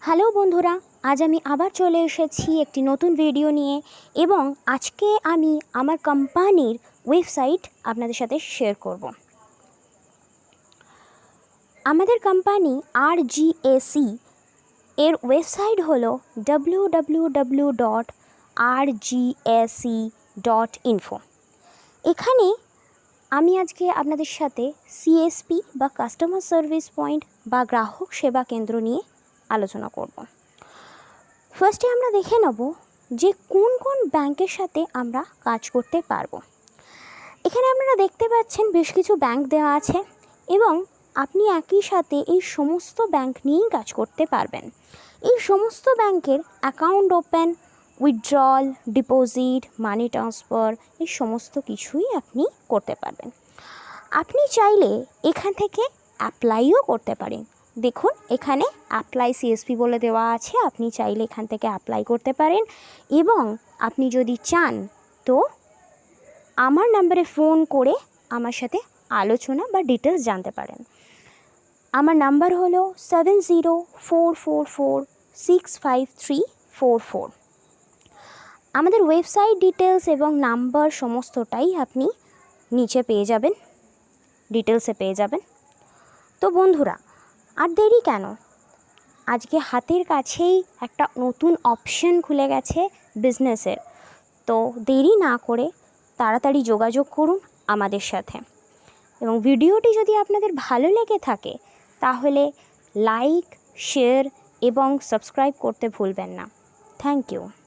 Hello বন্ধুরা, আজ আমি আবার চলে এসেছি একটি নতুন ভিডিও নিয়ে এবং আজকে আমি আমার কোম্পানির ওয়েবসাইট আপনাদের সাথে শেয়ার করব। আমাদের কোম্পানি RGAC এর ওয়েবসাইট হলো www.rgac.info। এখানে আমি আজকে আপনাদের সাথে CSP বা কাস্টমার সার্ভিস পয়েন্ট বা গ্রাহক সেবা কেন্দ্র নিয়ে আলোচনা করব। ফার্স্টে আমরা দেখে নেব যে কোন কোন ব্যাংকের সাথে আমরা কাজ করতে পারবো। এখানে আপনারা দেখতে পাচ্ছেন বেশ কিছু ব্যাংক দেওয়া আছে এবং আপনি একই সাথে এই সমস্ত ব্যাংক নিয়েই কাজ করতে পারবেন। এই সমস্ত ব্যাংকের account open, withdrawal, deposit, money transfer এই সমস্ত কিছুই আপনি করতে পারবেন। আপনি চাইলে এখান থেকে অ্যাপ্লাইও করতে পারেন। দেখুন এখানে অ্যাপ্লাই CSP বলে দেওয়া আছে, আপনি চাইলে এখান থেকে অ্যাপ্লাই করতে পারেন এবং আপনি যদি চান তো আমার নাম্বারে ফোন করে আমার সাথে আলোচনা বা ডিটেলস জানতে পারেন। আমার নাম্বার হলো 7044465344। আমাদের ওয়েবসাইট ডিটেলস এবং নাম্বার সমস্তটাই আপনি নিচে পেয়ে যাবেন, ডিটেলসে পেয়ে যাবেন। তো বন্ধুরা, আর দেরি কেন, আজকে হাতের কাছেই একটা নতুন অপশন খুলে গেছে বিজনেসের। তো দেরি না করে তাড়াতাড়ি যোগাযোগ করুন আমাদের সাথে এবং ভিডিওটি যদি আপনাদের ভালো লেগে থাকে তাহলে লাইক, শেয়ার এবং সাবস্ক্রাইব করতে ভুলবেন না। Thank you.